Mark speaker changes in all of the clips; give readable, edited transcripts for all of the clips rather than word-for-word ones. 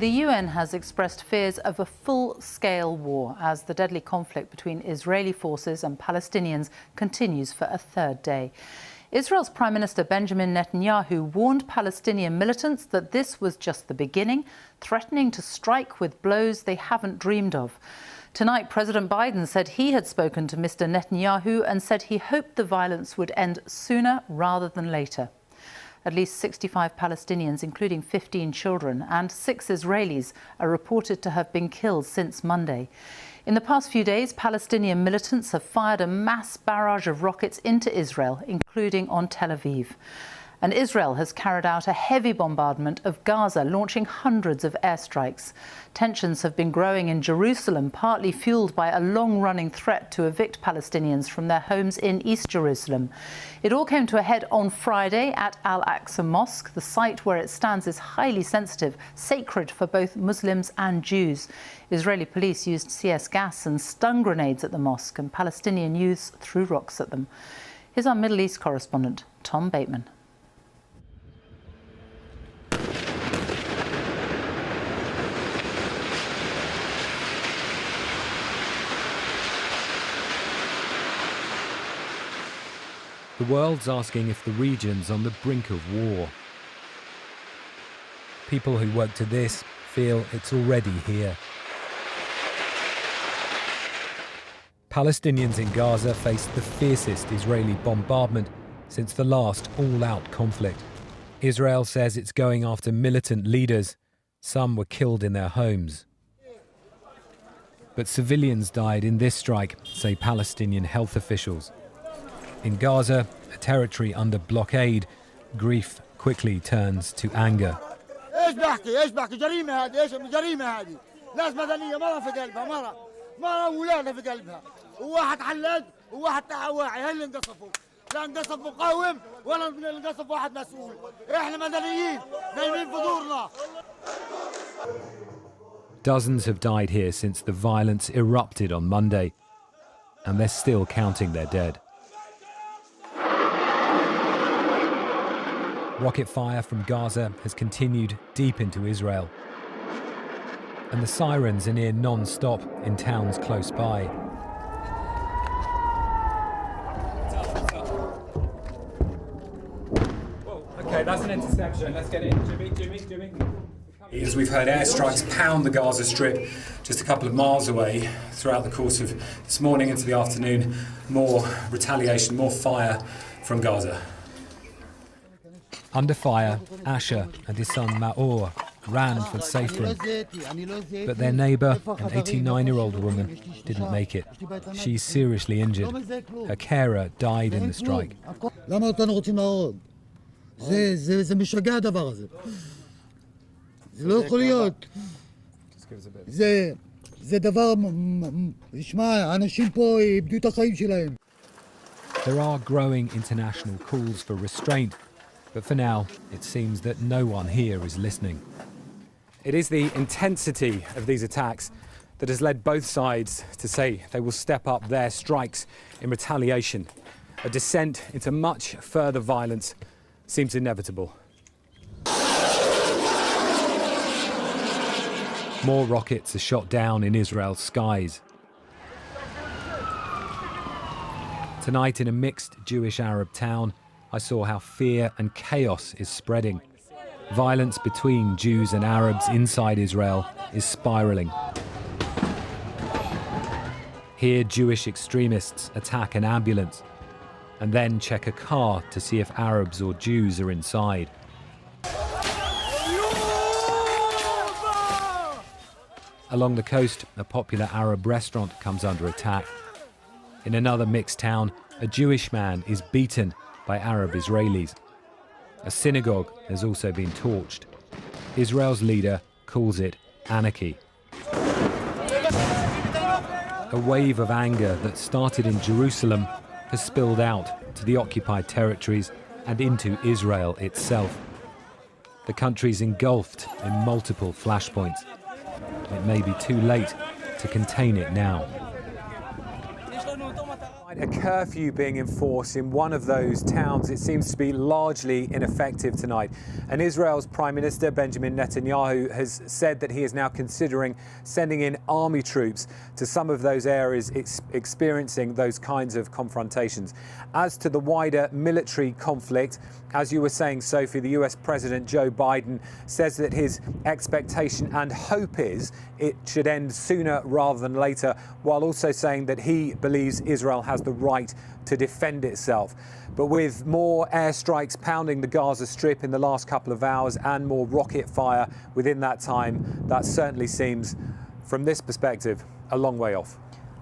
Speaker 1: The UN has expressed fears of a full-scale war as the deadly conflict between Israeli forces and Palestinians continues for a third day. Israel's Prime Minister Benjamin Netanyahu warned Palestinian militants that this was just the beginning, threatening to strike with blows they haven't dreamed of. Tonight, President Biden said he had spoken to Mr. Netanyahu and said he hoped the violence would end sooner rather than later. At least 65 Palestinians, including 15 children, and 6 Israelis are reported to have been killed since Monday. In the past few days, Palestinian militants have fired a mass barrage of rockets into Israel, including on Tel Aviv. And Israel has carried out a heavy bombardment of Gaza, launching hundreds of airstrikes. Tensions have been growing in Jerusalem, partly fueled by a long-running threat to evict Palestinians from their homes in East Jerusalem. It all came to a head on Friday at Al-Aqsa Mosque. The site where it stands is highly sensitive, sacred for both Muslims and Jews. Israeli police used CS gas and stun grenades at the mosque, and Palestinian youths threw rocks at them. Here's our Middle East correspondent, Tom Bateman.
Speaker 2: The world's asking if the region's on the brink of war. People who work to this feel it's already here. Palestinians in Gaza faced the fiercest Israeli bombardment since the last all-out conflict. Israel says it's going after militant leaders. Some were killed in their homes. But civilians died in this strike, say Palestinian health officials. In Gaza, a territory under blockade, grief quickly turns to anger. Dozens have died here since the violence erupted on Monday, and they're still counting their dead. Rocket fire from Gaza has continued deep into Israel. And the sirens are near non-stop in towns close by.
Speaker 3: Whoa, okay, that's an interception. Let's get in. Jimmy.
Speaker 4: As we've heard airstrikes pound the Gaza Strip just a couple of miles away throughout the course of this morning into the afternoon. More retaliation, more fire from Gaza.
Speaker 2: Under fire, Asher and his son Maor ran for safe room. But their neighbour, an 89-year-old woman, didn't make it. She's seriously injured. Her carer died in the strike. There are growing international calls for restraint. But for now, it seems that no one here is listening.
Speaker 3: It is the intensity of these attacks that has led both sides to say they will step up their strikes in retaliation. A descent into much further violence seems inevitable.
Speaker 2: More rockets are shot down in Israel's skies. Tonight, in a mixed Jewish-Arab town, I saw how fear and chaos is spreading. Violence between Jews and Arabs inside Israel is spiralling. Here, Jewish extremists attack an ambulance and then check a car to see if Arabs or Jews are inside. Along the coast, a popular Arab restaurant comes under attack. In another mixed town, a Jewish man is beaten by Arab Israelis. A synagogue has also been torched. Israel's leader calls it anarchy. A wave of anger that started in Jerusalem has spilled out to the occupied territories and into Israel itself. The country's engulfed in multiple flashpoints. It may be too late to contain it now.
Speaker 3: A curfew being enforced in one of those towns. It seems to be largely ineffective tonight. And Israel's Prime Minister Benjamin Netanyahu has said that he is now considering sending in army troops to some of those areas experiencing those kinds of confrontations. As to the wider military conflict, as you were saying, Sophie, the US President Joe Biden says that his expectation and hope is it should end sooner rather than later, while also saying that he believes Israel has the right to defend itself. But with more airstrikes pounding the Gaza Strip in the last couple of hours and more rocket fire within that time, that certainly seems, from this perspective, a long way off.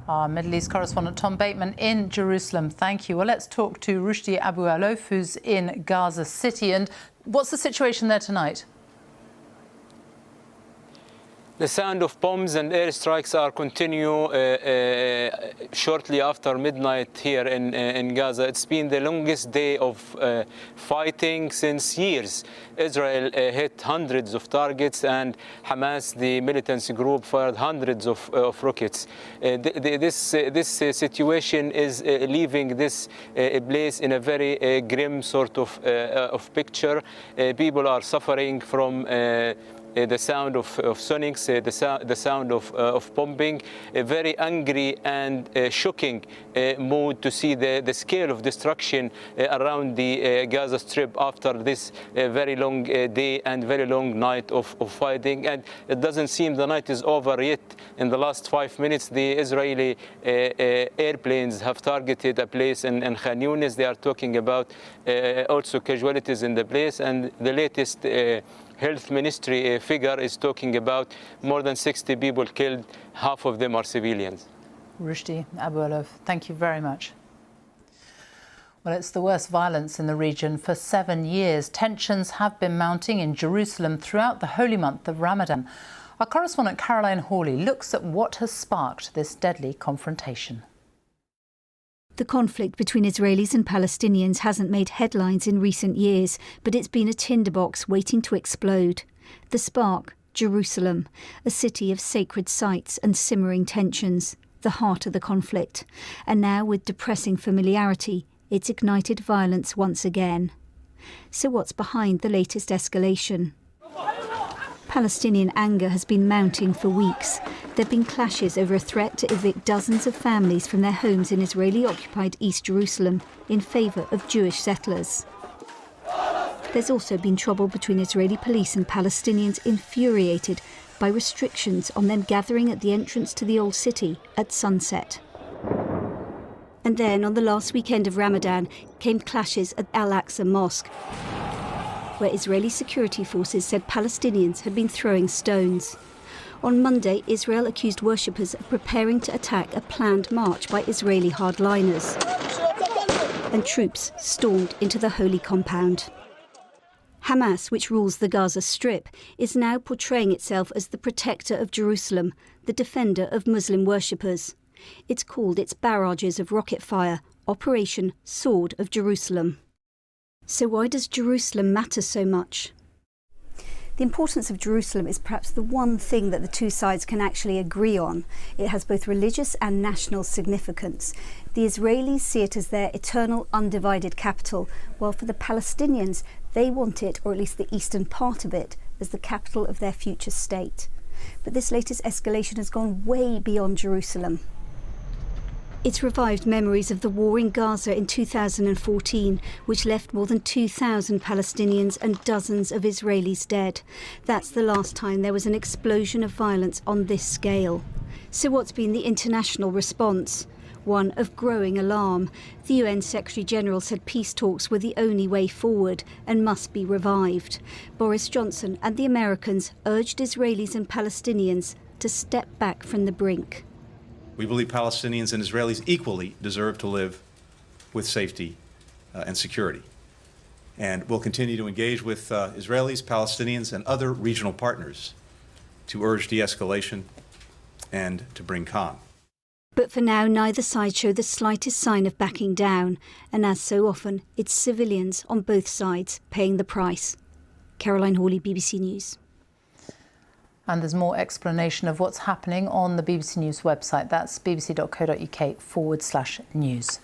Speaker 1: Our Middle East correspondent Tom Bateman in Jerusalem. Thank you. Well, let's talk to Rushdie Abu-Alof, who's in Gaza City. And what's the situation there tonight?
Speaker 5: The sound of bombs and airstrikes are continue shortly after midnight here in Gaza. It's been the longest day of fighting since years. Israel hit hundreds of targets, and Hamas, the militants group, fired hundreds of rockets. This situation is leaving this place in a very grim sort of picture. People are suffering from the sound of sonics, the sound of bombing, a very angry and shocking mood to see the scale of destruction around the Gaza Strip after this very long day and very long night of fighting. And it doesn't seem the night is over yet. In the last 5 minutes, the Israeli airplanes have targeted a place in Khan Yunis. They are talking about also casualties in the place, and the latest Health Ministry figure is talking about more than 60 people killed. Half of them are civilians.
Speaker 1: Rushdie Abu-Alof, thank you very much. Well, it's the worst violence in the region for 7 years. Tensions have been mounting in Jerusalem throughout the holy month of Ramadan. Our correspondent Caroline Hawley looks at what has sparked this deadly confrontation.
Speaker 6: The conflict between Israelis and Palestinians hasn't made headlines in recent years, but it's been a tinderbox waiting to explode. The spark, Jerusalem, a city of sacred sites and simmering tensions, the heart of the conflict. And now, with depressing familiarity, it's ignited violence once again. So what's behind the latest escalation? Palestinian anger has been mounting for weeks. There have been clashes over a threat to evict dozens of families from their homes in Israeli-occupied East Jerusalem in favour of Jewish settlers. There's also been trouble between Israeli police and Palestinians infuriated by restrictions on them gathering at the entrance to the old city at sunset. And then, on the last weekend of Ramadan, came clashes at Al-Aqsa Mosque, where Israeli security forces said Palestinians had been throwing stones. On Monday, Israel accused worshippers of preparing to attack a planned march by Israeli hardliners, and troops stormed into the holy compound. Hamas, which rules the Gaza Strip, is now portraying itself as the protector of Jerusalem, the defender of Muslim worshippers. It's called its barrages of rocket fire Operation Sword of Jerusalem. So why does Jerusalem matter so much? The importance of Jerusalem is perhaps the one thing that the two sides can actually agree on. It has both religious and national significance. The Israelis see it as their eternal, undivided capital, while for the Palestinians, they want it, or at least the eastern part of it, as the capital of their future state. But this latest escalation has gone way beyond Jerusalem. It's revived memories of the war in Gaza in 2014, which left more than 2,000 Palestinians and dozens of Israelis dead. That's the last time there was an explosion of violence on this scale. So what's been the international response? One of growing alarm. The UN Secretary-General said peace talks were the only way forward and must be revived. Boris Johnson and the Americans urged Israelis and Palestinians to step back from the brink.
Speaker 7: We believe Palestinians and Israelis equally deserve to live with safety and security. And we'll continue to engage with Israelis, Palestinians, and other regional partners to urge de-escalation and to bring calm.
Speaker 6: But for now, neither side show the slightest sign of backing down. And as so often, it's civilians on both sides paying the price. Caroline Hawley, BBC News.
Speaker 1: And there's more explanation of what's happening on the BBC News website. That's bbc.co.uk/news.